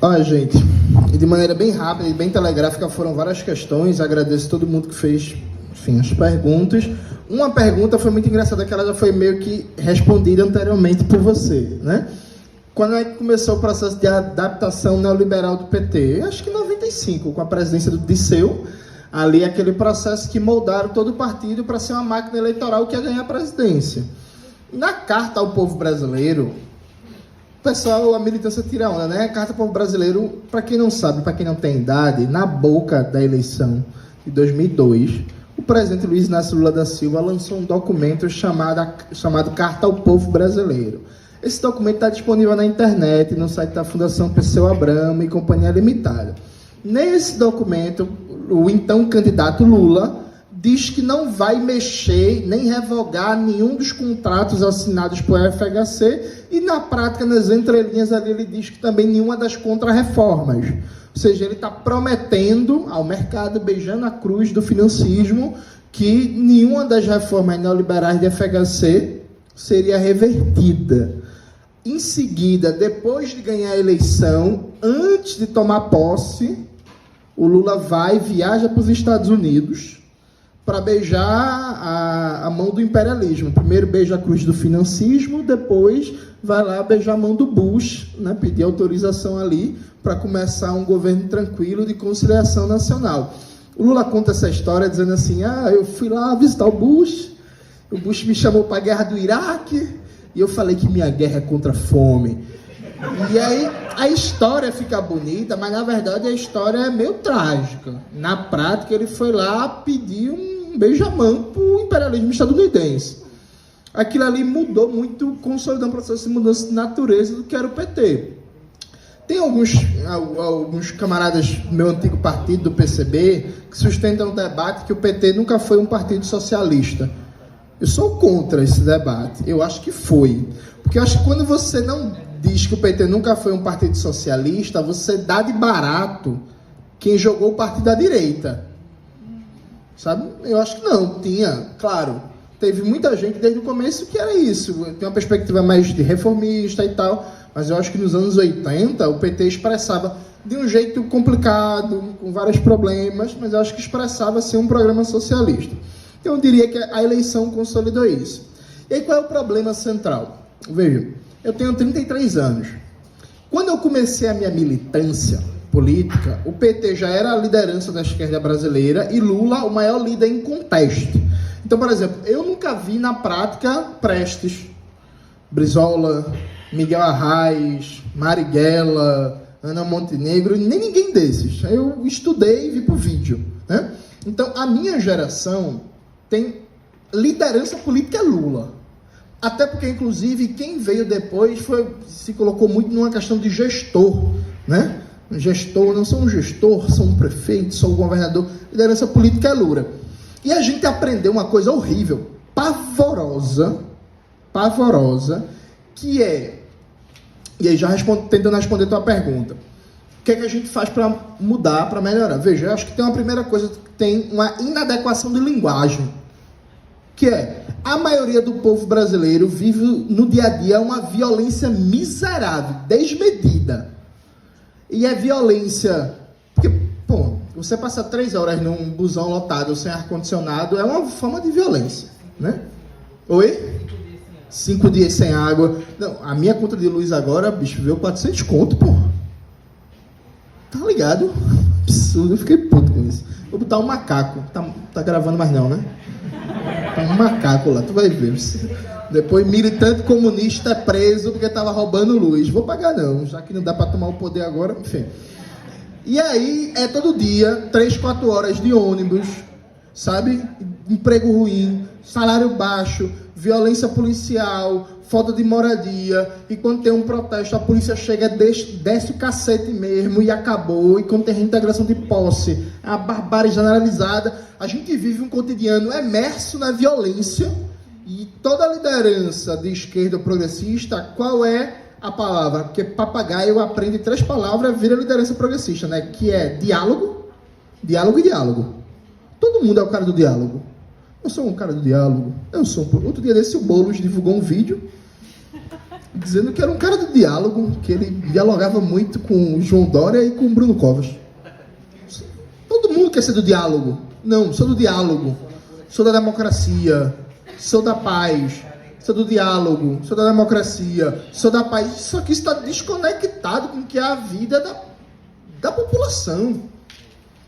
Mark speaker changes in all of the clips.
Speaker 1: Olha, gente, de maneira bem rápida e bem telegráfica, foram várias questões. Agradeço a todo mundo que fez, enfim, as perguntas. Uma pergunta foi muito engraçada, que ela já foi meio que respondida anteriormente por você, né? Quando é que começou o processo de adaptação neoliberal do PT? Acho que em 95, com a presidência do Disseu, ali aquele processo que moldaram todo o partido para ser uma máquina eleitoral que ia ganhar a presidência. Na Carta ao Povo Brasileiro, o pessoal, a militância tira onda, né? A Carta ao Povo Brasileiro, para quem não sabe, para quem não tem idade, na boca da eleição de 2002, o presidente Luiz Inácio Lula da Silva lançou um documento chamado Carta ao Povo Brasileiro. Esse documento está disponível na internet, no site da Fundação Perseu Abramo e Companhia Limitada. Nesse documento, o então candidato Lula diz que não vai mexer nem revogar nenhum dos contratos assinados por FHC e, na prática, nas entrelinhas ali, ele diz que também nenhuma das contrarreformas. Ou seja, ele está prometendo ao mercado, beijando a cruz do financismo, que nenhuma das reformas neoliberais de FHC seria revertida. Em seguida, depois de ganhar a eleição, antes de tomar posse, o Lula viaja para os Estados Unidos para beijar a mão do imperialismo. Primeiro beija a cruz do financismo, depois vai lá beijar a mão do Bush, né, pedir autorização ali para começar um governo tranquilo de conciliação nacional. O Lula conta essa história dizendo assim, eu fui lá visitar o Bush me chamou para a guerra do Iraque, e eu falei que minha guerra é contra a fome. E aí a história fica bonita, mas na verdade a história é meio trágica. Na prática, ele foi lá pedir um beijamão para o imperialismo estadunidense. Aquilo ali mudou muito, consolidando um processo de mudança de natureza do que era o PT. Tem alguns camaradas do meu antigo partido, do PCB, que sustentam o debate que o PT nunca foi um partido socialista. Eu sou contra esse debate. Eu acho que foi. Porque eu acho que quando você não diz que o PT nunca foi um partido socialista, você dá de barato quem jogou o partido à direita. Sabe? Eu acho que não. Tinha, claro, teve muita gente desde o começo que era isso. Tem uma perspectiva mais de reformista e tal, mas eu acho que nos anos 80 o PT expressava de um jeito complicado, com vários problemas, mas eu acho que expressava assim um programa socialista. Então, eu diria que a eleição consolidou isso. E aí, qual é o problema central? Veja, eu tenho 33 anos. Quando eu comecei a minha militância política, o PT já era a liderança da esquerda brasileira e Lula o maior líder em contexto. Então, por exemplo, eu nunca vi na prática Prestes, Brizola, Miguel Arraes, Marighella, Ana Montenegro, nem ninguém desses. Eu estudei e vi por vídeo, né? Então, a minha geração tem liderança política Lula. Até porque, inclusive, quem veio depois se colocou muito numa questão de gestor, né? Gestor, não sou um gestor, sou um prefeito, sou um governador. Liderança política é Lula. E a gente aprendeu uma coisa horrível, pavorosa, que é... E aí já tentando responder a tua pergunta. O que é que a gente faz para mudar, para melhorar? Veja, eu acho que tem uma primeira coisa, que tem uma inadequação de linguagem, que é, a maioria do povo brasileiro vive no dia a dia uma violência miserável, desmedida. E é violência... Porque, pô, você passa 3 horas num busão lotado sem ar-condicionado, é uma forma de violência, né? Oi? 5 dias sem água. Não, a minha conta de luz agora, bicho, veio 400 conto, pô. Tá ligado? Absurdo, eu fiquei puto com isso. Vou botar um macaco. Tá gravando mais não, né? Tá um macaco lá, tu vai ver. Depois, militante comunista é preso porque tava roubando luz. Vou pagar não, já que não dá pra tomar o poder agora, enfim. E aí, é todo dia, 3, 4 horas de ônibus, sabe? Emprego ruim, salário baixo, violência policial, falta de moradia, e quando tem um protesto, a polícia chega, desce o cacete mesmo e acabou, e quando tem reintegração de posse, a barbárie generalizada, a gente vive um cotidiano imerso na violência, e toda liderança de esquerda progressista, qual é a palavra? Porque papagaio aprende 3 palavras, vira liderança progressista, né? Que é diálogo, diálogo e diálogo. Todo mundo é o cara do diálogo. Eu sou um cara do diálogo. Outro dia desse, o Boulos divulgou um vídeo dizendo que era um cara de diálogo, que ele dialogava muito com o João Dória e com o Bruno Covas. Todo mundo quer ser do diálogo. Não, sou do diálogo. Sou da democracia. Sou da paz. Sou do diálogo. Sou da democracia. Sou da paz. Só que isso está desconectado com o que é a vida da população.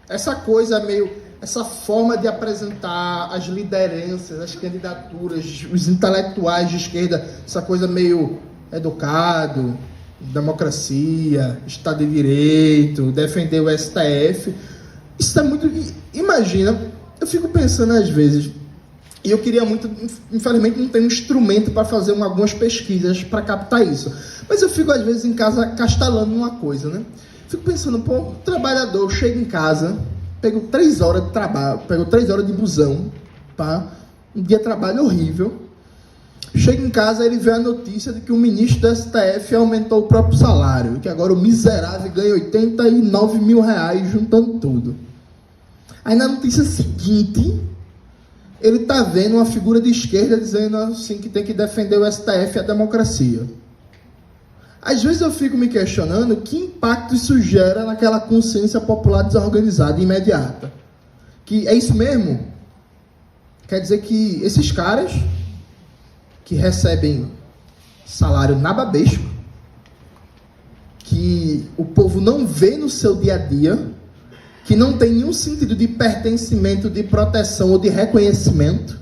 Speaker 1: Essa coisa meio... Essa forma de apresentar as lideranças, as candidaturas, os intelectuais de esquerda, essa coisa meio educado, democracia, Estado de Direito, defender o STF. Isso é muito... Imagina, eu fico pensando às vezes, e eu queria muito, infelizmente não tenho um instrumento para fazer algumas pesquisas para captar isso, mas eu fico às vezes em casa castelando uma coisa, né? Fico pensando, pô, o trabalhador chega em casa, pego 3 horas de trabalho, pego 3 horas de busão, tá? Um dia de trabalho horrível. Chega em casa, ele vê a notícia de que o ministro do STF aumentou o próprio salário, que agora o miserável ganha 89 mil reais juntando tudo. Aí na notícia seguinte, ele está vendo uma figura de esquerda dizendo assim que tem que defender o STF e a democracia. Às vezes eu fico me questionando que impacto isso gera naquela consciência popular desorganizada e imediata. Que é isso mesmo? Quer dizer que esses caras que recebem salário nababesco, que o povo não vê no seu dia a dia, que não tem nenhum sentido de pertencimento, de proteção ou de reconhecimento,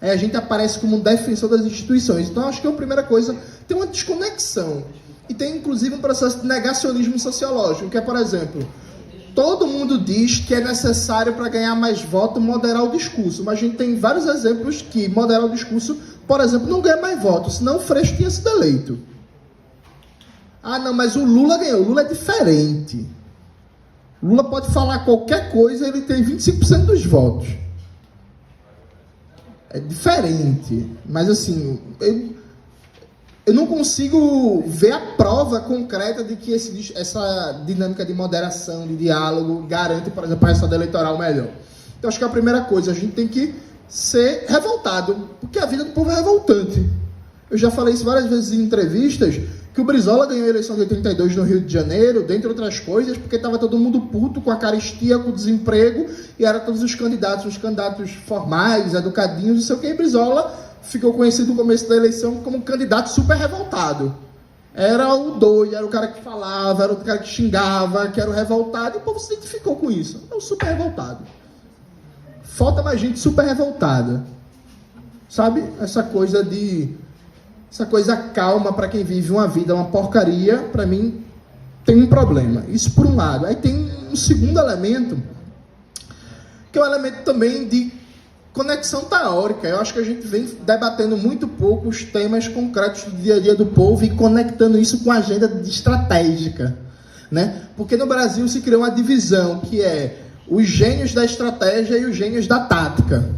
Speaker 1: aí a gente aparece como um defensor das instituições. Então, acho que a primeira coisa, tem uma desconexão. E tem, inclusive, um processo de negacionismo sociológico, que é, por exemplo, todo mundo diz que é necessário, para ganhar mais voto, moderar o discurso. Mas a gente tem vários exemplos que moderar o discurso, por exemplo, não ganha mais votos, senão o Freixo tinha sido eleito. Ah, não, mas o Lula ganhou. O Lula é diferente. O Lula pode falar qualquer coisa, ele tem 25% dos votos. É diferente. Mas, assim, eu não consigo ver a prova concreta de que essa dinâmica de moderação, de diálogo, garante, por exemplo, a resultado eleitoral melhor. Então, acho que a primeira coisa, a gente tem que ser revoltado, porque a vida do povo é revoltante. Eu já falei isso várias vezes em entrevistas, que o Brizola ganhou a eleição de 82 no Rio de Janeiro, dentre outras coisas, porque estava todo mundo puto com a carestia, com o desemprego, e eram todos os candidatos formais, educadinhos, não sei o que, e Brizola ficou conhecido no começo da eleição como um candidato super revoltado. Era o doido, era o cara que falava, era o cara que xingava, que era o revoltado, e o povo se identificou com isso. É o super revoltado. Falta mais gente super revoltada. Sabe? Essa coisa calma para quem vive uma vida, uma porcaria, para mim, tem um problema. Isso por um lado. Aí tem um segundo elemento, que é um elemento também de conexão teórica. Eu acho que a gente vem debatendo muito pouco os temas concretos do dia a dia do povo e conectando isso com a agenda estratégica, né? Porque no Brasil se criou uma divisão, que é os gênios da estratégia e os gênios da tática.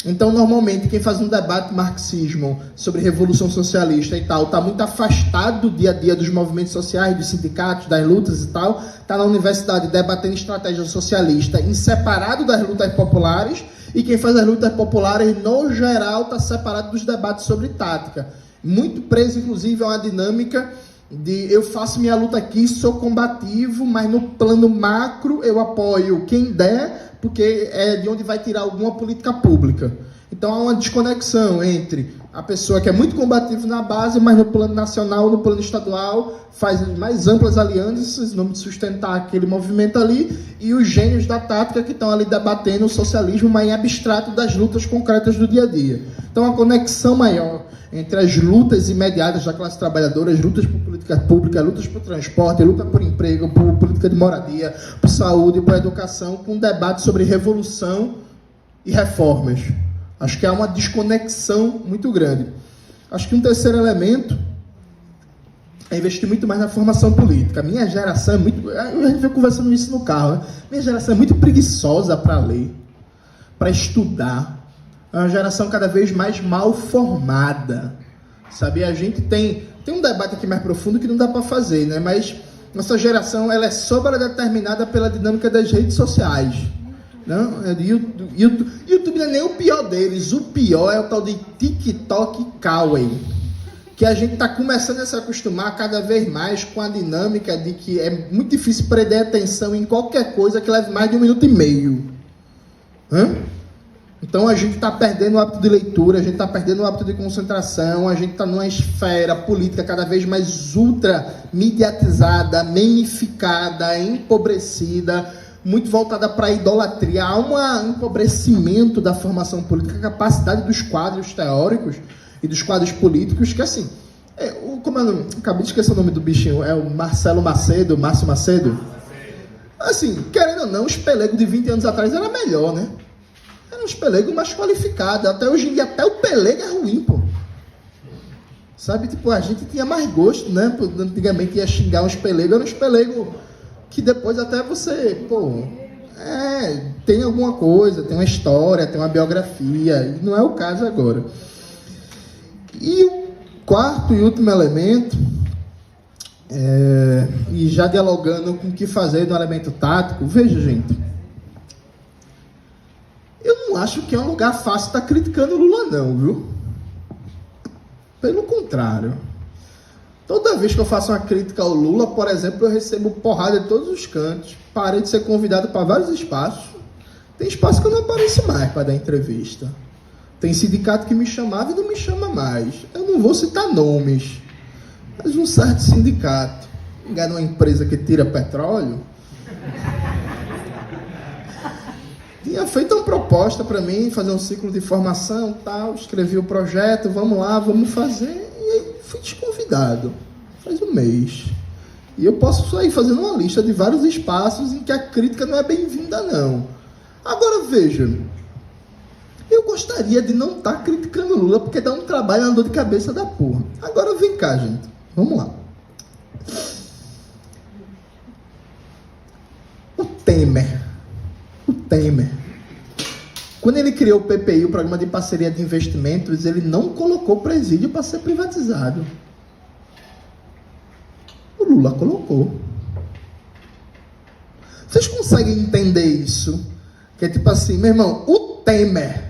Speaker 1: Então, normalmente, quem faz um debate marxismo sobre revolução socialista e tal, está muito afastado do dia a dia dos movimentos sociais, dos sindicatos, das lutas e tal, está na universidade debatendo estratégia socialista, em separado das lutas populares, e quem faz as lutas populares, no geral, está separado dos debates sobre tática. Muito preso, inclusive, a uma dinâmica de eu faço minha luta aqui, sou combativo, mas no plano macro eu apoio quem der, porque é de onde vai tirar alguma política pública. Então há uma desconexão entre a pessoa que é muito combativa na base, mas no plano nacional, no plano estadual, faz mais amplas alianças, no nome de sustentar aquele movimento ali, e os gênios da tática que estão ali debatendo o socialismo, mas em abstrato das lutas concretas do dia a dia. Então a conexão maior entre as lutas imediatas da classe trabalhadora, as lutas por política pública, lutas por transporte, luta por emprego, por política de moradia, por saúde, por educação, com um debate sobre revolução e reformas. Acho que há uma desconexão muito grande. Acho que um terceiro elemento é investir muito mais na formação política. A minha geração é muito... A gente veio conversando isso no carro, né? Minha geração é muito preguiçosa para ler, para estudar. É uma geração cada vez mais mal formada, sabe? A gente tem um debate aqui mais profundo que não dá para fazer, né? Mas nossa geração, ela é sobredeterminada pela dinâmica das redes sociais. Não? YouTube não é nem o pior deles, o pior é o tal de TikTok Kawaii. que a gente está começando a se acostumar cada vez mais com a dinâmica de que é muito difícil prender atenção em qualquer coisa que leve mais de 1 minuto e meio. Então a gente está perdendo o hábito de leitura, a gente está perdendo o hábito de concentração, a gente está numa esfera política cada vez mais ultra mediatizada, memificada, empobrecida, muito voltada para a idolatria. Há um empobrecimento da formação política, a capacidade dos quadros teóricos e dos quadros políticos, que assim, como eu acabei de esquecer o nome do bichinho, é o Márcio Macedo. Assim, querendo ou não, os pelegos de 20 anos atrás era melhor, né? Era uns pelegos mais qualificados. Até hoje em dia, até o pelego é ruim, pô. Sabe, tipo, a gente tinha mais gosto, né? Antigamente ia xingar uns pelegos, eram uns pelegos que depois até você, pô, tem alguma coisa, tem uma história, tem uma biografia, e não é o caso agora. E o quarto e último elemento, e já dialogando com o que fazer no elemento tático, veja, gente, eu não acho que é um lugar fácil estar criticando o Lula, não, viu? Pelo contrário. Toda vez que eu faço uma crítica ao Lula, por exemplo, eu recebo porrada de todos os cantos. Parei de ser convidado para vários espaços. Tem espaço que eu não apareço mais para dar entrevista. Tem sindicato que me chamava e não me chama mais. Eu não vou citar nomes, mas um certo sindicato, ligado a uma empresa que tira petróleo, tinha feito uma proposta para mim, fazer um ciclo de formação, tal, escrevi o projeto, vamos lá, vamos fazer, e aí fui desconvidado, faz um mês. E eu posso sair fazendo uma lista de vários espaços em que a crítica não é bem-vinda, não. Agora, veja, eu gostaria de não estar criticando o Lula, porque dá um trabalho, uma dor de cabeça da porra. Agora, vem cá, gente, vamos lá. O Temer, quando ele criou o PPI, o Programa de Parceria de Investimentos, ele não colocou presídio para ser privatizado. O Lula colocou. Vocês conseguem entender isso? Que é tipo assim, meu irmão, o Temer,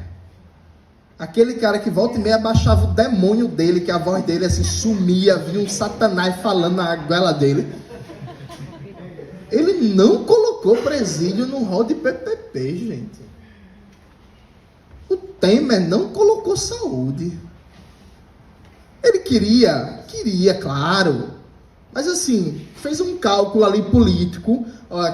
Speaker 1: aquele cara que volta e meia abaixava o demônio dele, que a voz dele assim sumia, vinha um satanás falando na goela dele. Ele não colocou presídio no rol de PPP, gente. O Temer não colocou saúde. Ele queria, claro, mas assim, fez um cálculo ali político,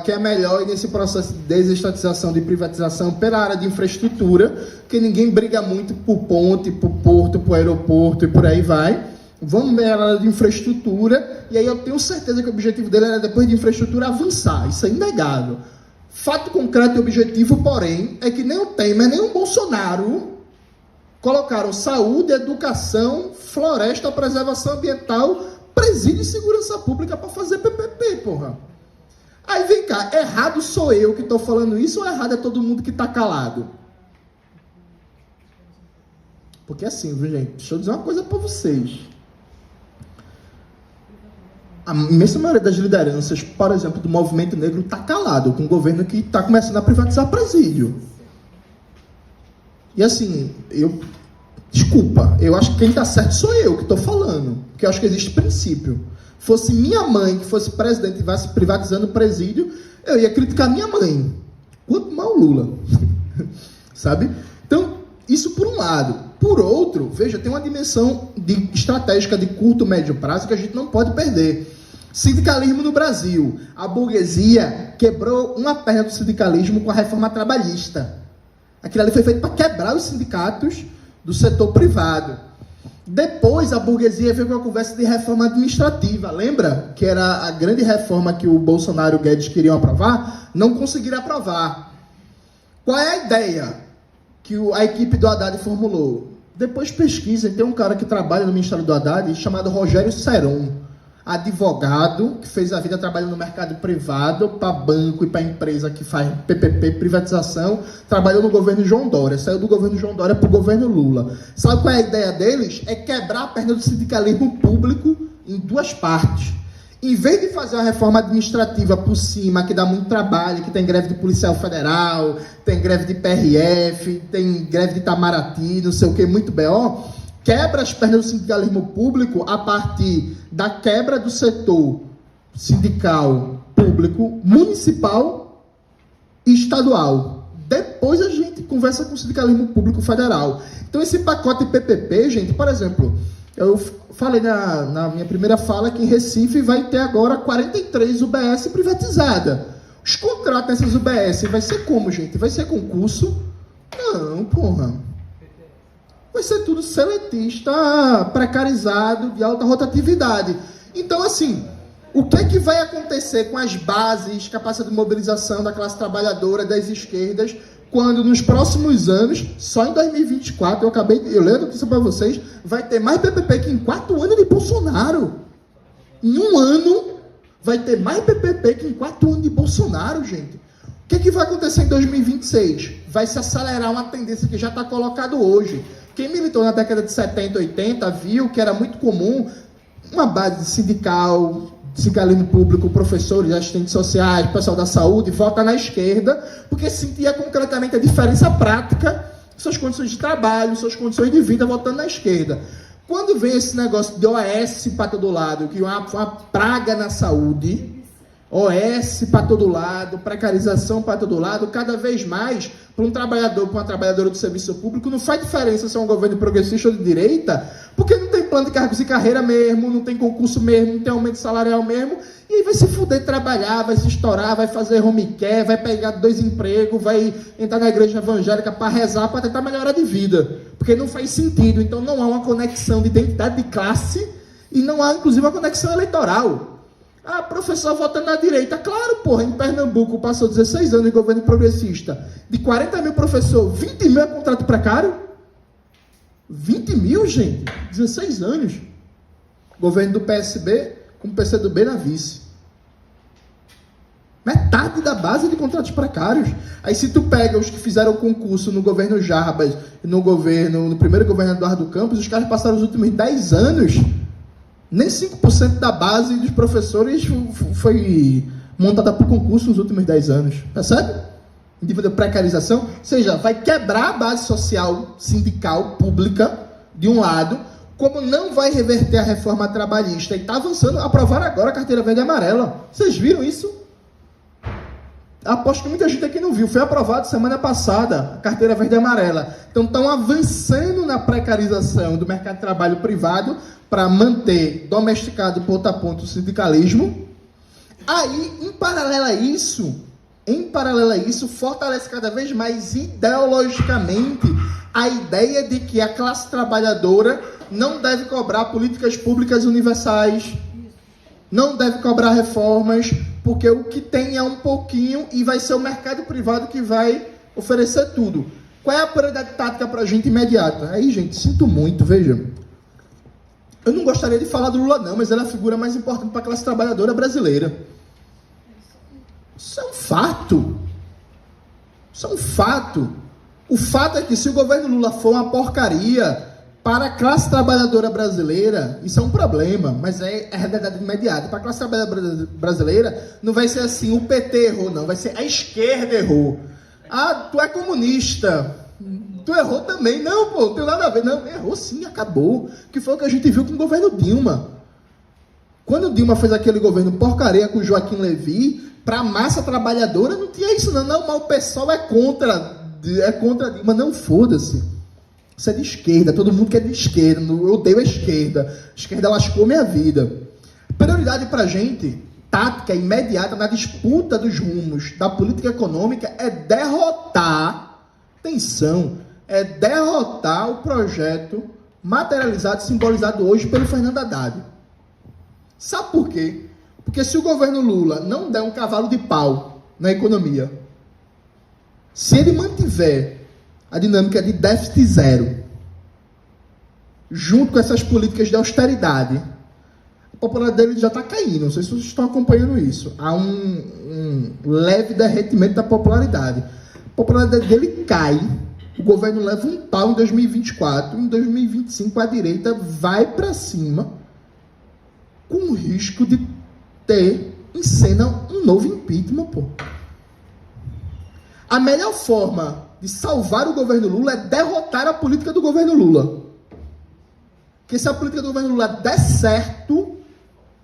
Speaker 1: que é melhor nesse processo de desestatização, de privatização pela área de infraestrutura, que ninguém briga muito por ponte, por porto, por aeroporto e por aí vai. Vamos ver a área de infraestrutura, e aí eu tenho certeza que o objetivo dele era, depois de infraestrutura, avançar. Isso é inegável. Fato concreto e objetivo, porém, é que nem o Temer, nem o Bolsonaro colocaram saúde, educação, floresta, preservação ambiental, presídio e segurança pública para fazer PPP, porra. Aí vem cá, errado sou eu que estou falando isso, ou errado é todo mundo que está calado? Porque assim, viu, gente, deixa eu dizer uma coisa para vocês. A imensa maioria das lideranças, por exemplo, do movimento negro, está calado com o governo que está começando a privatizar presídio. E assim, desculpa, eu acho que quem está certo sou eu que estou falando, porque eu acho que existe princípio. Fosse minha mãe que fosse presidente e estivesse privatizando o presídio, eu ia criticar minha mãe. Quanto mais o Lula. Sabe? Então, isso por um lado. Por outro, veja, tem uma dimensão estratégica de curto, médio prazo que a gente não pode perder. Sindicalismo no Brasil. A burguesia quebrou uma perna do sindicalismo com a reforma trabalhista. Aquilo ali foi feito para quebrar os sindicatos do setor privado. Depois, a burguesia veio com a conversa de reforma administrativa. Lembra? Que era a grande reforma que o Bolsonaro e o Guedes queriam aprovar? Não conseguiram aprovar. Qual é a ideia que a equipe do Haddad formulou? Depois pesquisem, tem um cara que trabalha no Ministério do Haddad chamado Rogério Seron, advogado, que fez a vida trabalhando no mercado privado, para banco e para empresa que faz PPP, privatização, trabalhou no governo João Dória, saiu do governo João Dória para o governo Lula. Sabe qual é a ideia deles? É quebrar a perna do sindicalismo público em duas partes. Em vez de fazer uma reforma administrativa por cima, que dá muito trabalho, que tem greve de policial federal, tem greve de PRF, tem greve de Itamaraty, não sei o que, muito BO, quebra as pernas do sindicalismo público a partir da quebra do setor sindical público, municipal e estadual. Depois a gente conversa com o sindicalismo público federal. Então, esse pacote PPP, gente, por exemplo, eu falei na minha primeira fala que em Recife vai ter agora 43 UBS privatizadas. Os contratos nessas UBS vai ser como, gente? Vai ser concurso? Não, porra. Vai ser tudo seletista, precarizado, de alta rotatividade. Então, assim, o que é que vai acontecer com as bases, capacidade de mobilização da classe trabalhadora, das esquerdas, quando nos próximos anos, só em 2024, eu leio a notícia para vocês, vai ter mais PPP que em 4 anos de Bolsonaro. Em um ano, vai ter mais PPP que em 4 anos de Bolsonaro, gente. O que é que vai acontecer em 2026? Vai se acelerar uma tendência que já está colocada hoje. Quem militou na década de 70, 80, viu que era muito comum uma base sindical, sindicalismo público, professores, assistentes sociais, pessoal da saúde, votar na esquerda, porque sentia concretamente a diferença prática, suas condições de trabalho, suas condições de vida, votando na esquerda. Quando vem esse negócio de OS para todo lado, que é uma praga na saúde, OS para todo lado, precarização para todo lado, cada vez mais, para um trabalhador, para uma trabalhadora do serviço público, não faz diferença se é um governo progressista ou de direita, porque não tem plano de cargos e carreira mesmo, não tem concurso mesmo, não tem aumento salarial mesmo, e aí vai se fuder trabalhar, vai se estourar, vai fazer home care, vai pegar 2 empregos, vai entrar na igreja evangélica para rezar, para tentar melhorar de vida, porque não faz sentido. Então não há uma conexão de identidade de classe e não há, inclusive, uma conexão eleitoral. Ah, professor votando na direita. Claro, porra, em Pernambuco passou 16 anos de governo progressista. De 40 mil professores, 20 mil é contrato precário? 20 mil, gente? 16 anos. Governo do PSB com o PCdoB na vice. Metade da base de contratos precários. Aí se tu pega os que fizeram concurso no governo Jarbas, no primeiro governo Eduardo Campos, os caras passaram os últimos 10 anos... Nem 5% da base dos professores foi montada por concurso nos últimos 10 anos. Percebe? Nível de precarização. Ou seja, vai quebrar a base social, sindical, pública, de um lado, como não vai reverter a reforma trabalhista. E está avançando, aprovaram agora a carteira verde e amarela. Vocês viram isso? Aposto que muita gente aqui não viu. Foi aprovado semana passada a carteira verde e amarela. Então estão avançando na precarização do mercado de trabalho privado para manter domesticado ponto a ponto o sindicalismo. Aí, em paralelo a isso, fortalece cada vez mais ideologicamente a ideia de que a classe trabalhadora não deve cobrar políticas públicas universais, não deve cobrar reformas, porque o que tem é um pouquinho e vai ser o mercado privado que vai oferecer tudo. Qual é a prioridade tática para a gente imediata? Aí, gente, sinto muito, veja. Eu não gostaria de falar do Lula, não, mas ele é a figura mais importante para a classe trabalhadora brasileira. Isso é um fato. Isso é um fato. O fato é que se o governo Lula for uma porcaria para a classe trabalhadora brasileira, isso é um problema, mas é a realidade imediata. Para a classe trabalhadora brasileira, não vai ser assim, o PT errou, não. Vai ser a esquerda errou. Ah, tu é comunista. Tu errou também. Não, pô, não tem nada a ver. Não, errou sim, acabou. Que foi o que a gente viu com o governo Dilma. Quando o Dilma fez aquele governo porcaria com o Joaquim Levy, para a massa trabalhadora, não tinha isso não. Não, mas o pessoal é contra Dilma. Não, foda-se. Isso é de esquerda, todo mundo que é de esquerda. Eu odeio a esquerda. A esquerda lascou minha vida. Prioridade para a gente, tática imediata na disputa dos rumos da política econômica é derrotar, atenção, é derrotar o projeto materializado, simbolizado hoje pelo Fernando Haddad. Sabe por quê? Porque se o governo Lula não der um cavalo de pau na economia, se ele mantiver a dinâmica de déficit zero, junto com essas políticas de austeridade, a popularidade dele já está caindo. Não sei se vocês estão acompanhando isso. Há um leve derretimento da popularidade. A popularidade dele cai. O governo leva um pau em 2024. Em 2025, a direita vai para cima com o risco de ter em cena um novo impeachment, pô. A melhor forma de salvar o governo Lula é derrotar a política do governo Lula. que se a política do governo Lula der certo,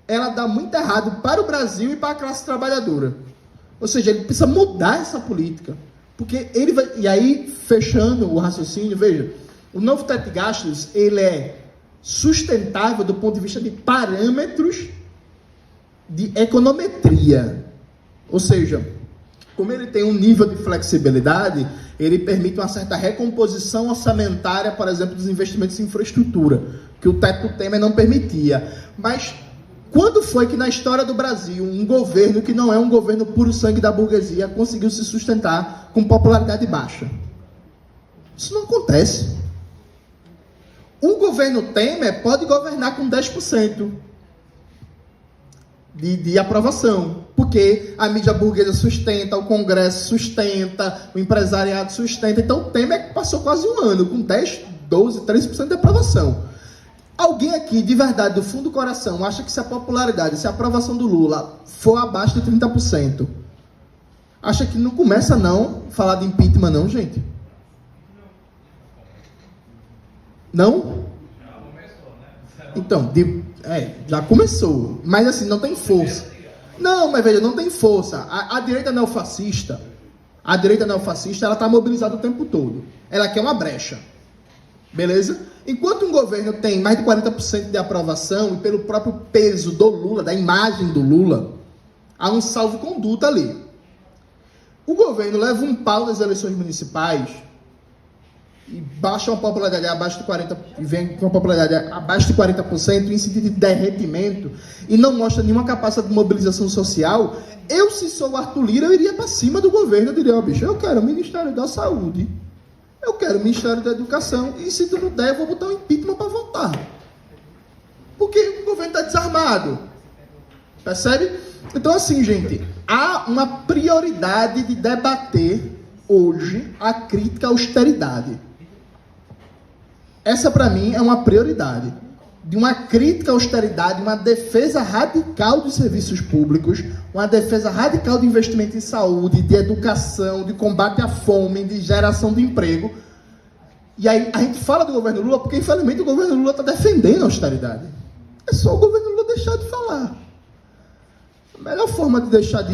Speaker 1: ela dá muito errado para o Brasil e para a classe trabalhadora. Ou seja, ele precisa mudar essa política. Porque ele vai... E aí, fechando o raciocínio, veja, o novo teto de gastos, ele é sustentável do ponto de vista de parâmetros de econometria. Ou seja, como ele tem um nível de flexibilidade, ele permite uma certa recomposição orçamentária, por exemplo, dos investimentos em infraestrutura, que o teto Temer não permitia. Mas quando foi que na história do Brasil um governo que não é um governo puro sangue da burguesia conseguiu se sustentar com popularidade baixa? Isso não acontece. O governo Temer pode governar com 10% de aprovação, porque a mídia burguesa sustenta, o Congresso sustenta, o empresariado sustenta. Então o Temer passou quase um ano com 10, 12, 13% de aprovação. Alguém aqui, de verdade, do fundo do coração, acha que se a popularidade, se a aprovação do Lula for abaixo de 30%, acha que não começa não falar de impeachment não, gente? Não? Então, já começou, mas assim, não tem força. Não, mas veja, não tem força. A direita neofascista, ela está mobilizada o tempo todo. Ela quer uma brecha. Beleza? Enquanto um governo tem mais de 40% de aprovação, e pelo próprio peso do Lula, da imagem do Lula, há um salvo-conduto ali. O governo leva um pau nas eleições municipais e baixa uma popularidade abaixo de 40%, e vem com uma popularidade abaixo de 40% em sentido de derretimento, e não mostra nenhuma capacidade de mobilização social. Eu, se sou o Arthur Lira, eu iria para cima do governo, eu diria, bicho, eu quero o Ministério da Saúde, eu quero o Ministério da Educação, e se tu não der, eu vou botar um impeachment para votar. Porque o governo está desarmado. Percebe? Então, assim, gente, há uma prioridade de debater hoje a crítica à austeridade. Essa, para mim, é uma prioridade. De uma crítica à austeridade, uma defesa radical dos serviços públicos, uma defesa radical de investimento em saúde, de educação, de combate à fome, de geração de emprego. E aí a gente fala do governo Lula porque, infelizmente, o governo Lula está defendendo a austeridade. É só o governo Lula deixar de falar. A melhor forma de deixar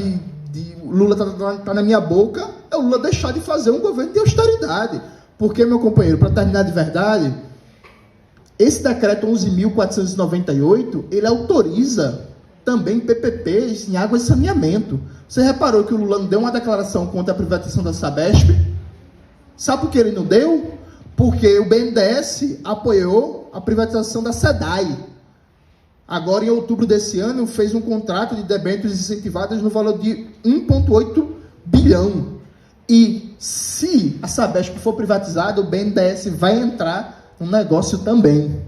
Speaker 1: Lula tá na minha boca é o Lula deixar de fazer um governo de austeridade. Porque, meu companheiro, para terminar de verdade, esse decreto 11.498, ele autoriza também PPPs em água e saneamento. Você reparou que o Lula não deu uma declaração contra a privatização da Sabesp? Sabe por que ele não deu? Porque o BNDES apoiou a privatização da SEDAI. Agora, em outubro desse ano, fez um contrato de debêntures incentivadas no valor de 1,8 bilhão. E se a Sabesp for privatizada, o BNDES vai entrar no negócio também.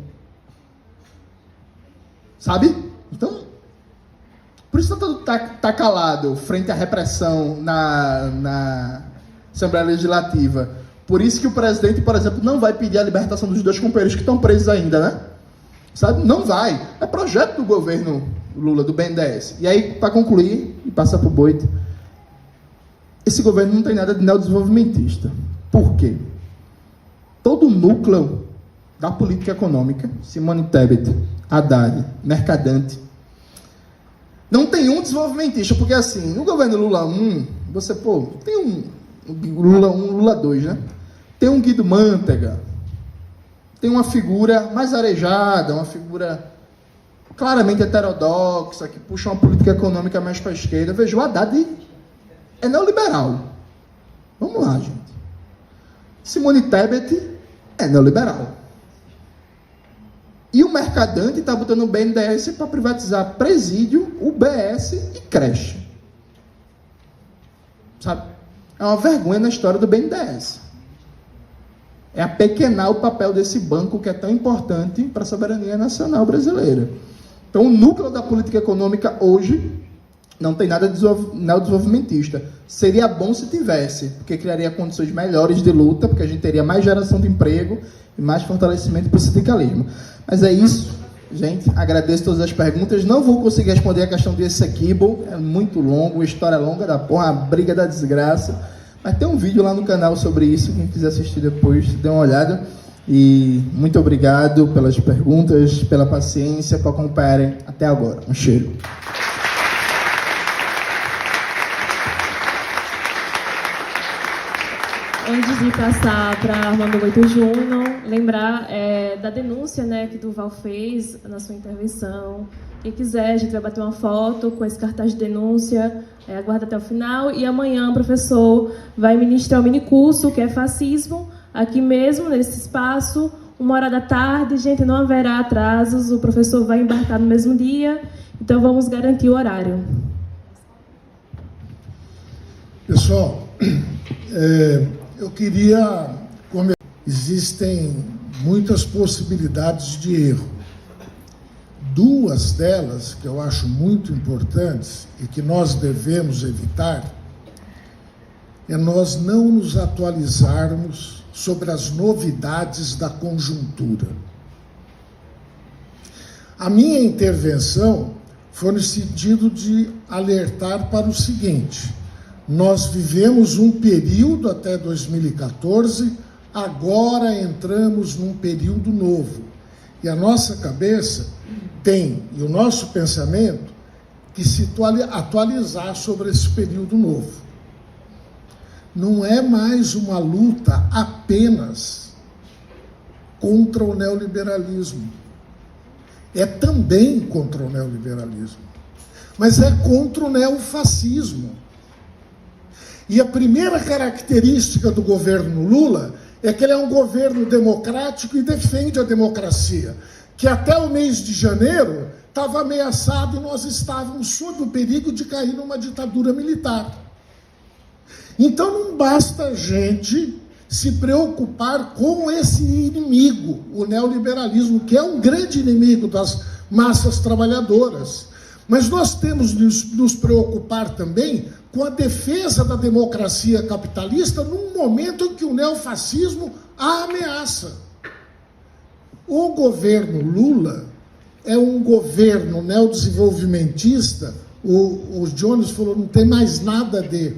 Speaker 1: Sabe? Então, por isso tá calado frente à repressão na Assembleia Legislativa. Por isso que o presidente, por exemplo, não vai pedir a libertação dos 2 companheiros que estão presos ainda, né? Sabe? Não vai. É projeto do governo Lula, do BNDES. E aí, para concluir, e passar para o Boito, esse governo não tem nada de neodesenvolvimentista. Por quê? Todo o núcleo da política econômica, Simone Tebet, Haddad, Mercadante, não tem um desenvolvimentista, porque assim, no governo Lula 1, você, tem um Lula 1, Lula 2, né? Tem um Guido Mantega, tem uma figura mais arejada, uma figura claramente heterodoxa, que puxa uma política econômica mais para a esquerda. Veja, o Haddad é neoliberal. Vamos lá, gente. Simone Tebet é neoliberal. E o Mercadante está botando o BNDES para privatizar presídio, UBS e creche. Sabe? É uma vergonha na história do BNDES. É apequenar o papel desse banco que é tão importante para a soberania nacional brasileira. Então, o núcleo da política econômica hoje não tem nada de neodesenvolvimentista. Seria bom se tivesse, porque criaria condições melhores de luta, porque a gente teria mais geração de emprego e mais fortalecimento para o sindicalismo. Mas é isso, gente. Agradeço todas as perguntas. Não vou conseguir responder a questão do exequibo, é muito longo, história longa da porra, a briga da desgraça. Mas tem um vídeo lá no canal sobre isso, quem quiser assistir depois, dê uma olhada. E muito obrigado pelas perguntas, pela paciência, por acompanharem até agora. Um cheiro.
Speaker 2: Antes de passar para Armando Boito Júnior, lembrar da denúncia, né, que Durval fez na sua intervenção. Quem quiser, a gente vai bater uma foto com esse cartaz de denúncia, aguarda até o final. E amanhã o professor vai ministrar o minicurso, que é Fascismo, aqui mesmo, nesse espaço, 13h. Gente, não haverá atrasos, o professor vai embarcar no mesmo dia, então vamos garantir o horário.
Speaker 3: Pessoal, eu queria comentar. Existem muitas possibilidades de erro. Duas delas que eu acho muito importantes e que nós devemos evitar é nós não nos atualizarmos sobre as novidades da conjuntura. A minha intervenção foi no sentido de alertar para o seguinte: nós vivemos um período até 2014, agora entramos num período novo. E a nossa cabeça tem, e o nosso pensamento, que se atualizar sobre esse período novo. Não é mais uma luta apenas contra o neoliberalismo. É também contra o neoliberalismo. Mas é contra o neofascismo. E a primeira característica do governo Lula é que ele é um governo democrático e defende a democracia, que até o mês de janeiro estava ameaçado e nós estávamos sob o perigo de cair numa ditadura militar. Então não basta a gente se preocupar com esse inimigo, o neoliberalismo, que é um grande inimigo das massas trabalhadoras. Mas nós temos de nos preocupar também com a defesa da democracia capitalista num momento em que o neofascismo a ameaça. O governo Lula é um governo neodesenvolvimentista. O Jones falou, não tem mais nada de...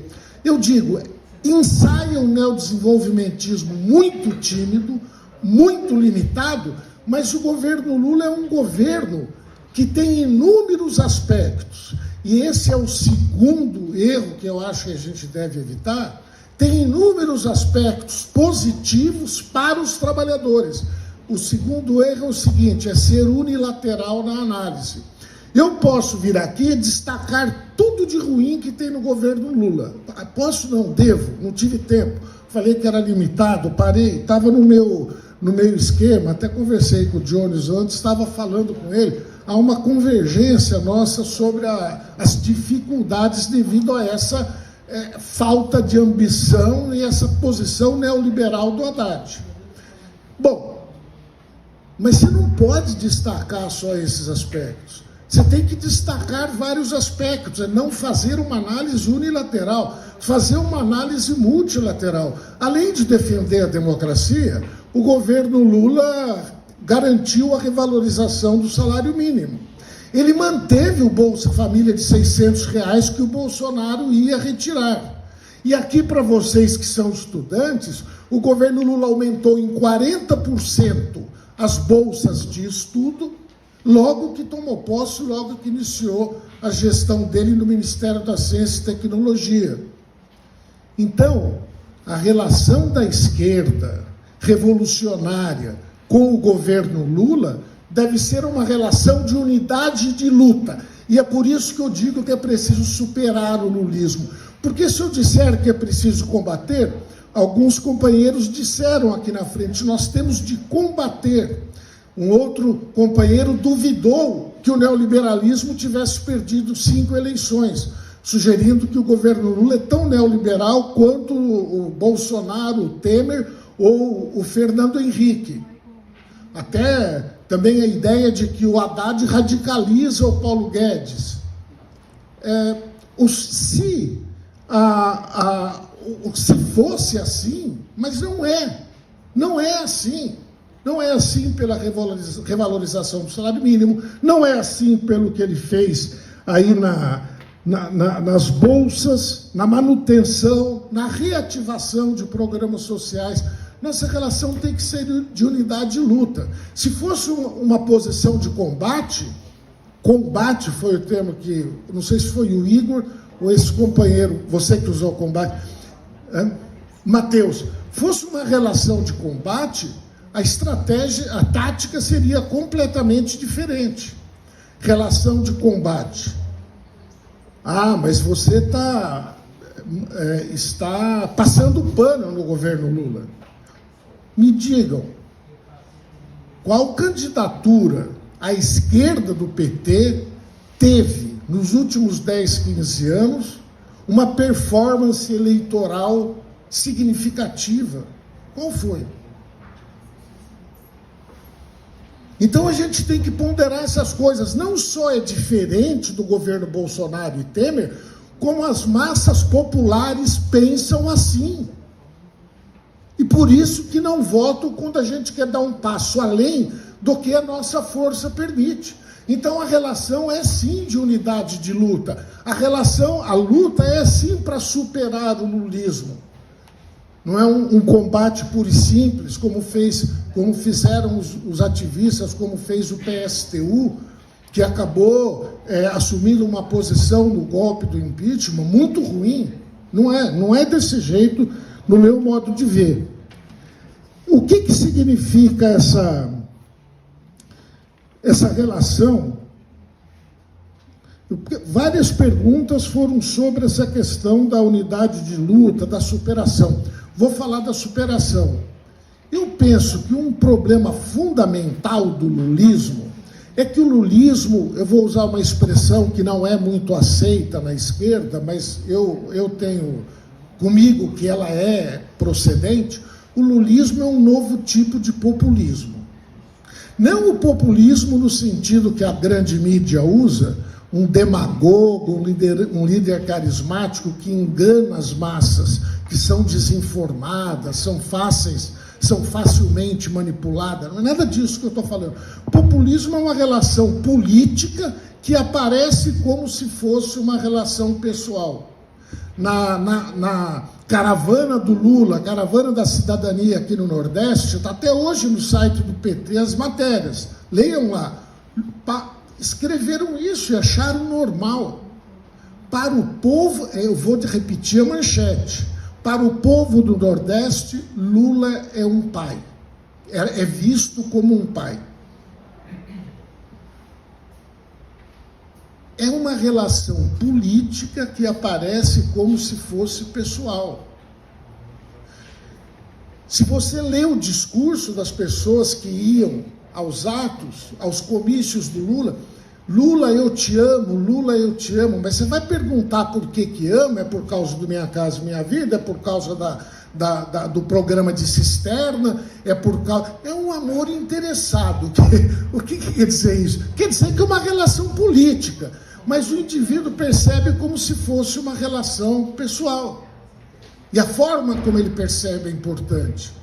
Speaker 3: Eu digo, ensaia um neodesenvolvimentismo muito tímido, muito limitado, mas o governo Lula é um governo que tem inúmeros aspectos, e esse é o segundo erro que eu acho que a gente deve evitar, tem inúmeros aspectos positivos para os trabalhadores. O segundo erro é o seguinte, é ser unilateral na análise. Eu posso vir aqui e destacar tudo de ruim que tem no governo Lula. Posso? Não, devo, não tive tempo. Falei que era limitado, parei, estava no meu esquema, até conversei com o Jones antes, estava falando com ele, há uma convergência nossa sobre as dificuldades devido a essa falta de ambição e essa posição neoliberal do Haddad. Bom, mas você não pode destacar só esses aspectos. Você tem que destacar vários aspectos, é não fazer uma análise unilateral, fazer uma análise multilateral. Além de defender a democracia, o governo Lula garantiu a revalorização do salário mínimo. Ele manteve o Bolsa Família de R$600 que o Bolsonaro ia retirar. E aqui, para vocês que são estudantes, o governo Lula aumentou em 40% as bolsas de estudo, logo que tomou posse, logo que iniciou a gestão dele no Ministério da Ciência e Tecnologia. Então, a relação da esquerda revolucionária com o governo Lula deve ser uma relação de unidade e de luta. E é por isso que eu digo que é preciso superar o lulismo. Porque se eu disser que é preciso combater, alguns companheiros disseram aqui na frente, nós temos de combater. Um outro companheiro duvidou que o neoliberalismo tivesse perdido 5 eleições, sugerindo que o governo Lula é tão neoliberal quanto o Bolsonaro, o Temer ou o Fernando Henrique. Até também a ideia de que o Haddad radicaliza o Paulo Guedes. Se fosse assim, mas não é. Não é assim. Não é assim pela revalorização do salário mínimo, não é assim pelo que ele fez aí nas bolsas, na manutenção, na reativação de programas sociais Nossa relação tem que ser de unidade de luta. Se fosse uma posição de combate foi o termo que, não sei se foi o Igor ou esse companheiro, você que usou combate, Matheus, fosse uma relação de combate, a estratégia, a tática seria completamente diferente. Relação de combate. Mas você está passando pano no governo Lula. Me digam, qual candidatura a esquerda do PT teve, nos últimos 10, 15 anos, uma performance eleitoral significativa? Qual foi? Então a gente tem que ponderar essas coisas. Não só é diferente do governo Bolsonaro e Temer, como as massas populares pensam assim. E por isso que não votam quando a gente quer dar um passo além do que a nossa força permite. Então a relação é sim de unidade de luta. A luta é sim para superar o lulismo. Não é um combate puro e simples, como fizeram os ativistas, como fez o PSTU, que acabou assumindo uma posição no golpe do impeachment muito ruim. Não é desse jeito, no meu modo de ver. O que significa essa relação? Várias perguntas foram sobre essa questão da unidade de luta, da superação. Vou falar da superação. Eu penso que um problema fundamental do lulismo é que o lulismo, eu vou usar uma expressão que não é muito aceita na esquerda, mas eu tenho comigo que ela é procedente. O lulismo é um novo tipo de populismo. Não o populismo no sentido que a grande mídia usa, um demagogo, um líder carismático que engana as massas, que são desinformadas, são facilmente manipuladas. Não é nada disso que eu estou falando. Populismo é uma relação política que aparece como se fosse uma relação pessoal. Na caravana do Lula, caravana da cidadania aqui no Nordeste, está até hoje no site do PT as matérias. Leiam lá. Escreveram isso e acharam normal. Para o povo, eu vou repetir a manchete, para o povo do Nordeste, Lula é um pai. É visto como um pai. É uma relação política que aparece como se fosse pessoal. Se você lê o discurso das pessoas que iam aos atos, aos comícios do Lula, Lula, eu te amo, mas você vai perguntar por que ama? É por causa do Minha Casa Minha Vida? É por causa do programa de cisterna? É um amor interessado. O que quer dizer isso? Quer dizer que é uma relação política, mas o indivíduo percebe como se fosse uma relação pessoal. E a forma como ele percebe é importante.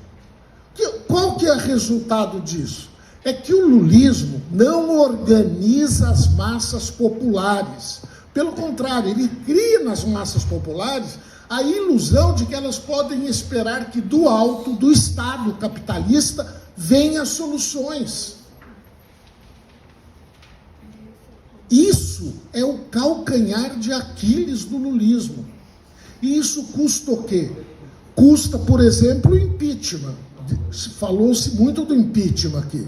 Speaker 3: Qual que é o resultado disso? É que o lulismo não organiza as massas populares. Pelo contrário, ele cria nas massas populares a ilusão de que elas podem esperar que do alto, do Estado capitalista, venham soluções. Isso é o calcanhar de Aquiles do lulismo. E isso custa o quê? Custa, por exemplo, o impeachment. Falou-se muito do impeachment aqui.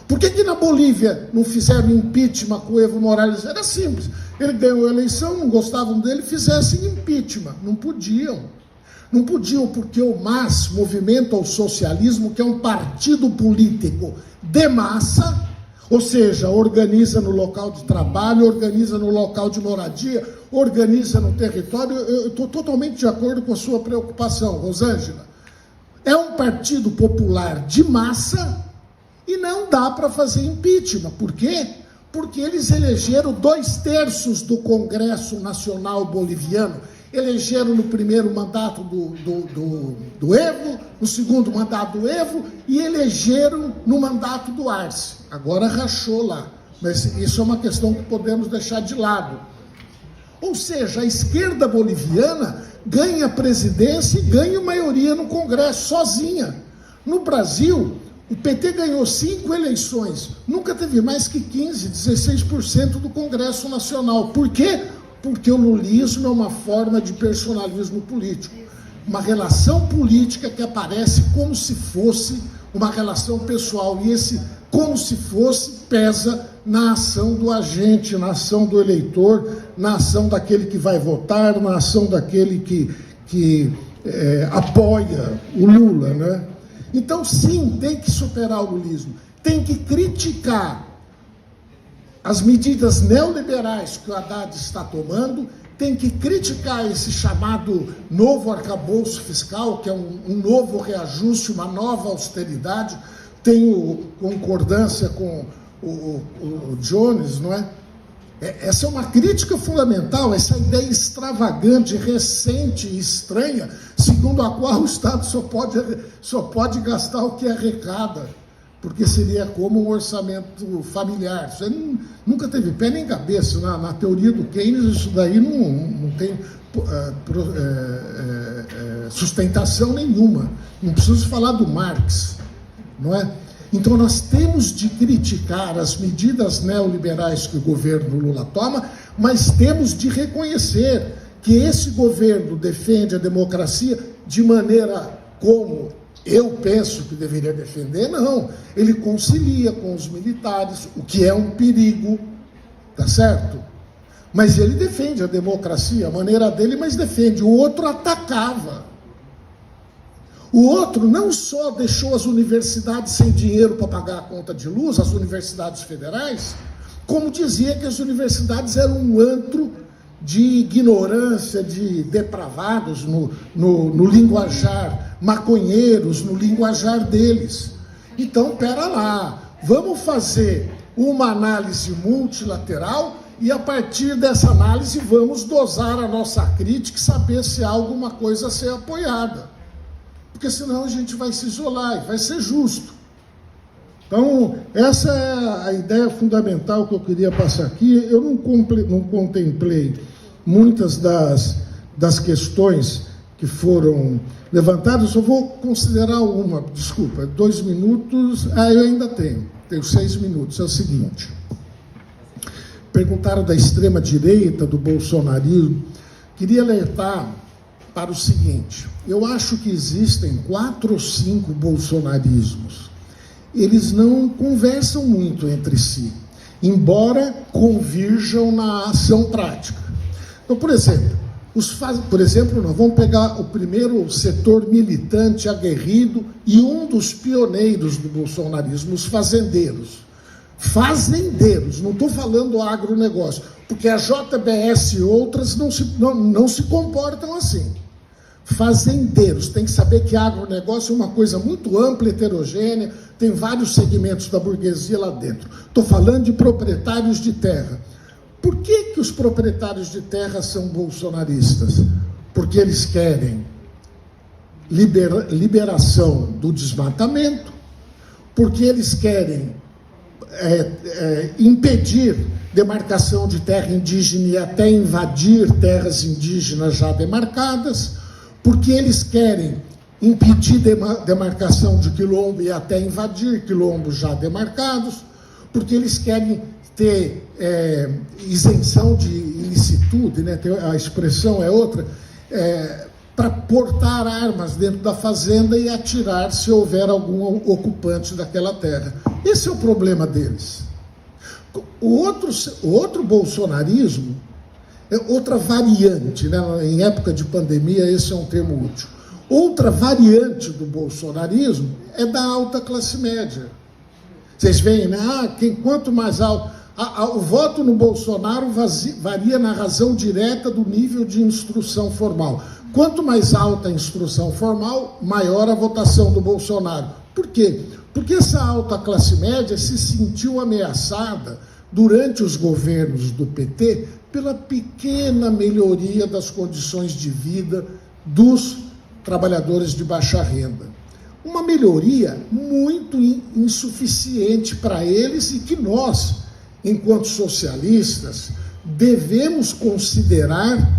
Speaker 3: Por que na Bolívia não fizeram impeachment com o Evo Morales? Era simples. Ele ganhou a eleição, não gostavam dele, fizessem impeachment. Não podiam. Não podiam porque o MAS, Movimento ao Socialismo, que é um partido político de massa, ou seja, organiza no local de trabalho, organiza no local de moradia, organiza no território. Eu estou totalmente de acordo com a sua preocupação, Rosângela. É um partido popular de massa e não dá para fazer impeachment. Por quê? Porque eles elegeram 2/3 do Congresso Nacional Boliviano. Elegeram no primeiro mandato do Evo, no segundo mandato do Evo, e elegeram no mandato do Arce. Agora rachou lá, mas isso é uma questão que podemos deixar de lado. Ou seja, a esquerda boliviana ganha a presidência e ganha maioria no Congresso, sozinha. No Brasil, o PT ganhou 5 eleições, nunca teve mais que 15%, 16% do Congresso Nacional. Por quê? Porque o lulismo é uma forma de personalismo político. Uma relação política que aparece como se fosse uma relação pessoal. E esse como se fosse pesa na ação do agente, na ação do eleitor, na ação daquele que vai votar, na ação daquele que apoia o Lula, né? Então, sim, tem que superar o lulismo, tem que criticar as medidas neoliberais que o Haddad está tomando, tem que criticar esse chamado novo arcabouço fiscal, que é um novo reajuste, uma nova austeridade. Tenho concordância com o Jones, não é? Essa é uma crítica fundamental, essa ideia extravagante, recente e estranha, segundo a qual o Estado só pode gastar o que arrecada, porque seria como um orçamento familiar. Isso aí nunca teve pé nem cabeça. Na teoria do Keynes, isso daí não tem sustentação nenhuma. Não preciso falar do Marx, não é? Então, nós temos de criticar as medidas neoliberais que o governo Lula toma, mas temos de reconhecer que esse governo defende a democracia de maneira como eu penso que deveria defender. Não, ele concilia com os militares, o que é um perigo, tá certo? Mas ele defende a democracia, a maneira dele, mas defende. O outro atacava. O outro não só deixou as universidades sem dinheiro para pagar a conta de luz, as universidades federais, como dizia que as universidades eram um antro de ignorância, de depravados no linguajar, maconheiros no linguajar deles. Então, pera lá, vamos fazer uma análise multilateral e, a partir dessa análise, vamos dosar a nossa crítica e saber se há alguma coisa a ser apoiada. Porque senão a gente vai se isolar e vai ser justo. Então, essa é a ideia fundamental que eu queria passar aqui. Eu não contemplei muitas das questões que foram levantadas, eu vou considerar uma, desculpa, 2 minutos, eu ainda tenho 6 minutos. É o seguinte, perguntaram da extrema-direita, do bolsonarismo, queria alertar para o seguinte: eu acho que existem 4 ou 5 bolsonarismos. Eles não conversam muito entre si, embora convirjam na ação prática. Então, por exemplo, nós vamos pegar o primeiro setor militante, aguerrido, e um dos pioneiros do bolsonarismo, os fazendeiros. Fazendeiros, não estou falando agronegócio, porque a JBS e outras não se comportam assim. Fazendeiros, tem que saber que agronegócio é uma coisa muito ampla, heterogênea, tem vários segmentos da burguesia lá dentro. Estou falando de proprietários de terra. Por que os proprietários de terra são bolsonaristas? Porque eles querem liberação do desmatamento, porque eles querem impedir demarcação de terra indígena e até invadir terras indígenas já demarcadas, porque eles querem impedir demarcação de quilombo e até invadir quilombos já demarcados, porque eles querem ter isenção de ilicitude, né? A expressão é outra, para portar armas dentro da fazenda e atirar se houver algum ocupante daquela terra. Esse é o problema deles. O outro bolsonarismo é outra variante, né? Em época de pandemia, esse é um termo útil. Outra variante do bolsonarismo é da alta classe média. Vocês veem, né? Quanto mais alto... O voto no Bolsonaro varia na razão direta do nível de instrução formal. Quanto mais alta a instrução formal, maior a votação do Bolsonaro. Por quê? Porque essa alta classe média se sentiu ameaçada durante os governos do PT pela pequena melhoria das condições de vida dos trabalhadores de baixa renda. Uma melhoria muito insuficiente para eles e que nós, enquanto socialistas, devemos considerar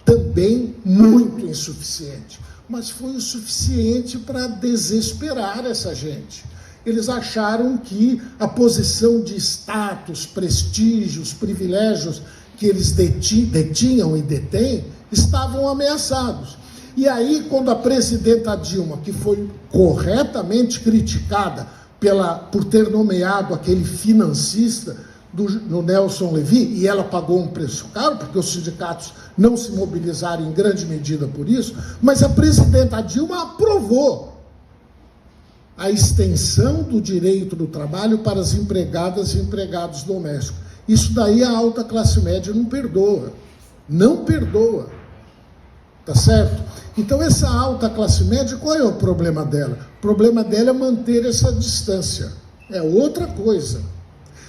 Speaker 3: também também muito insuficiente, mas foi o suficiente para desesperar essa gente. Eles acharam que a posição de status, prestígios, privilégios que eles detinham e detêm estavam ameaçados. E aí, quando a presidenta Dilma, que foi corretamente criticada por ter nomeado aquele financista do Nelson Levi, e ela pagou um preço caro, porque os sindicatos não se mobilizaram em grande medida por isso, mas a presidenta Dilma aprovou a extensão do direito do trabalho para as empregadas e empregados domésticos. Isso daí a alta classe média não perdoa. Não perdoa. Tá certo? Então, essa alta classe média, qual é o problema dela? O problema dela é manter essa distância. É outra coisa.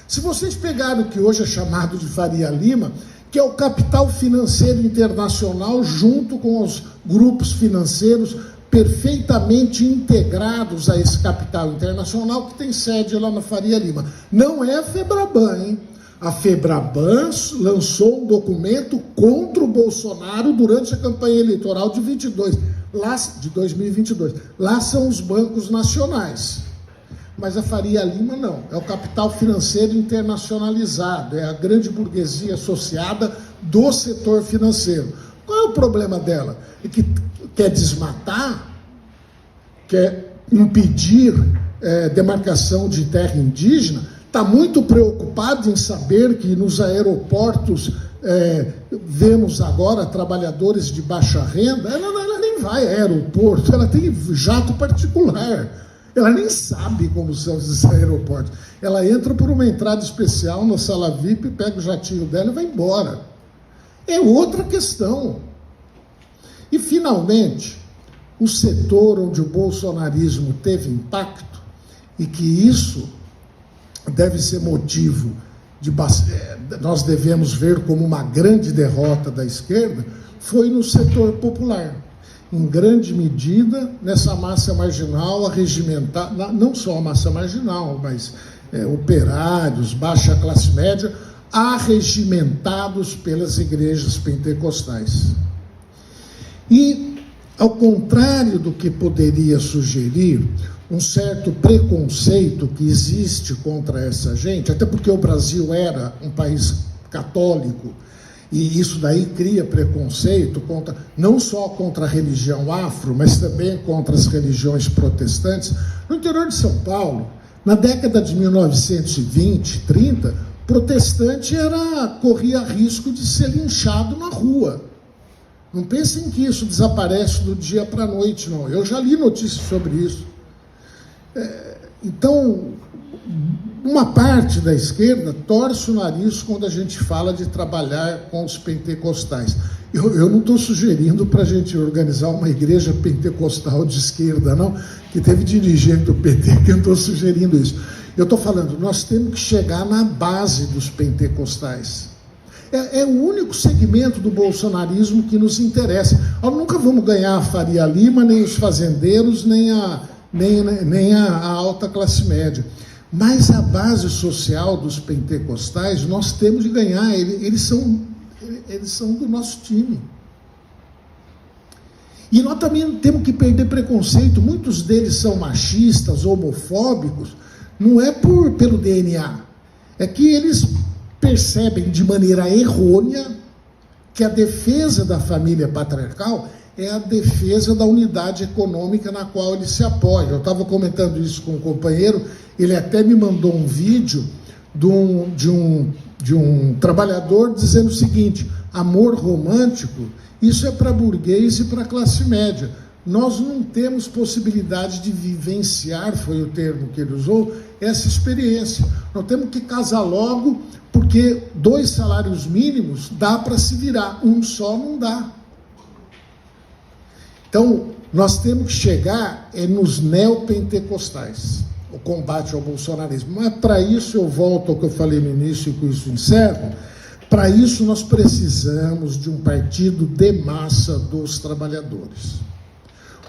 Speaker 3: Se vocês pegarem o que hoje é chamado de Faria Lima, que é o capital financeiro internacional junto com os grupos financeiros perfeitamente integrados a esse capital internacional que tem sede lá na Faria Lima. Não é a FEBRABAN, hein? A FEBRABAN lançou um documento contra o Bolsonaro durante a campanha eleitoral de 2022. Lá são os bancos nacionais. Mas a Faria Lima não. É o capital financeiro internacionalizado. É a grande burguesia associada do setor financeiro. Qual é o problema dela? É que quer desmatar, quer impedir demarcação de terra indígena, está muito preocupado em saber que nos aeroportos vemos agora trabalhadores de baixa renda. Ela nem vai a aeroporto, ela tem jato particular. Ela nem sabe como são esses aeroportos. Ela entra por uma entrada especial na sala VIP, pega o jatinho dela e vai embora. É outra questão. E, finalmente, o setor onde o bolsonarismo teve impacto, e que isso deve ser motivo nós devemos ver como uma grande derrota da esquerda, foi no setor popular. Em grande medida, nessa massa marginal arregimentada, não só a massa marginal, mas operários, baixa classe média, arregimentados pelas igrejas pentecostais. E, ao contrário do que poderia sugerir, um certo preconceito que existe contra essa gente, até porque o Brasil era um país católico, e isso daí cria preconceito não só contra a religião afro, mas também contra as religiões protestantes. No interior de São Paulo, na década de 1920, 30, protestante corria risco de ser linchado na rua. Não pensem que isso desaparece do dia para a noite, não. Eu já li notícias sobre isso. Então, uma parte da esquerda torce o nariz quando a gente fala de trabalhar com os pentecostais. Eu não estou sugerindo para a gente organizar uma igreja pentecostal de esquerda, não, que teve dirigente do PT que eu estou sugerindo isso. Eu estou falando, nós temos que chegar na base dos pentecostais. É o único segmento do bolsonarismo que nos interessa. Nós nunca vamos ganhar a Faria Lima, nem os fazendeiros, nem a alta classe média. Mas a base social dos pentecostais, nós temos de ganhar. Eles são do nosso time. E nós também temos que perder preconceito. Muitos deles são machistas, homofóbicos. Não é pelo DNA. É que eles percebem de maneira errônea que a defesa da família patriarcal é a defesa da unidade econômica na qual ele se apoia. Eu estava comentando isso com um companheiro, ele até me mandou um vídeo de um trabalhador dizendo o seguinte: amor romântico, isso é para burguês e para classe média. Nós não temos possibilidade de vivenciar, foi o termo que ele usou, essa experiência. Nós temos que casar logo, porque 2 salários mínimos dá para se virar, um só não dá. Então, nós temos que chegar nos neopentecostais, o combate ao bolsonarismo. Mas para isso eu volto ao que eu falei no início e com isso encerro. Para isso nós precisamos de um partido de massa dos trabalhadores,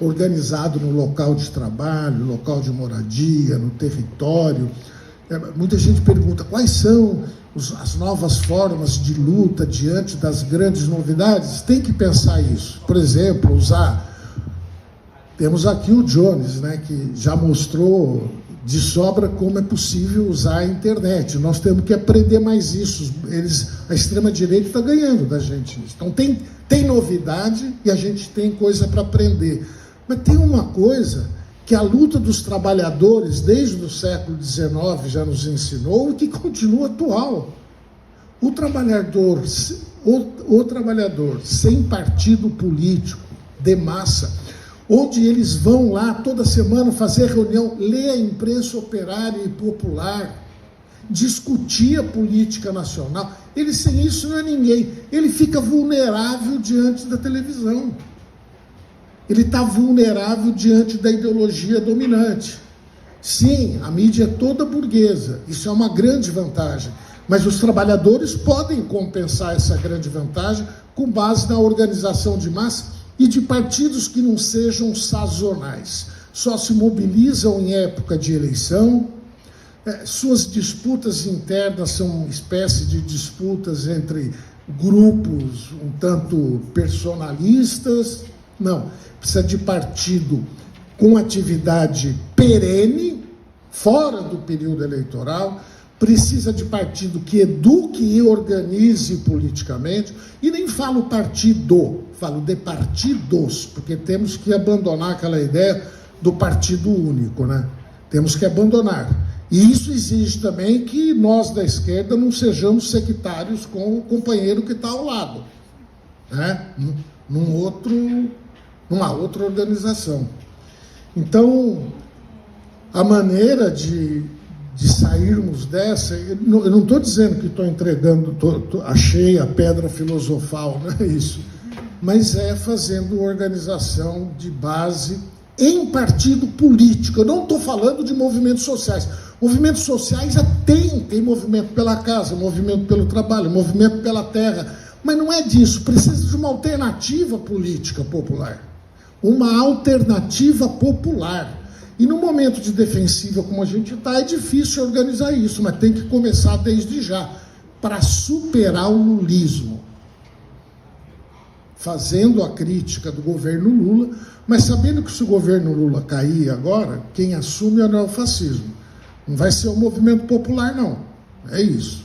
Speaker 3: organizado no local de trabalho, local de moradia, no território. Muita gente pergunta quais são as novas formas de luta diante das grandes novidades, tem que pensar isso. Por exemplo, temos aqui o Jones, né, que já mostrou de sobra como é possível usar a internet. Nós temos que aprender mais isso. A extrema-direita está ganhando da gente. Então tem novidade e a gente tem coisa para aprender. Mas tem uma coisa que a luta dos trabalhadores desde o século XIX já nos ensinou e que continua atual. O trabalhador sem partido político de massa, onde eles vão lá toda semana fazer reunião, ler a imprensa operária e popular, discutir a política nacional, ele sem isso não é ninguém. Ele fica vulnerável diante da televisão. Ele está vulnerável diante da ideologia dominante. Sim, a mídia é toda burguesa, isso é uma grande vantagem, mas os trabalhadores podem compensar essa grande vantagem com base na organização de massa e de partidos que não sejam sazonais. Só se mobilizam em época de eleição, suas disputas internas são uma espécie de disputas entre grupos um tanto personalistas. Não, precisa de partido com atividade perene, fora do período eleitoral, precisa de partido que eduque e organize politicamente, e nem falo partido, falo de partidos, porque temos que abandonar aquela ideia do partido único, né? Temos que abandonar. E isso exige também que nós da esquerda não sejamos sectários com o companheiro que está ao lado, né? Numa outra organização. Então, a maneira de sairmos dessa, eu não estou dizendo que estou entregando, achei a pedra filosofal, não é isso, mas é fazendo organização de base em partido político. Eu não estou falando de movimentos sociais. Movimentos sociais já tem movimento pela casa, movimento pelo trabalho, movimento pela terra, mas não é disso. Precisa de uma alternativa política popular. Uma alternativa popular. E no momento de defensiva como a gente está, é difícil organizar isso, mas tem que começar desde já, para superar o lulismo. Fazendo a crítica do governo Lula, mas sabendo que se o governo Lula cair agora, quem assume é o neofascismo. Não vai ser o movimento popular, não. É isso.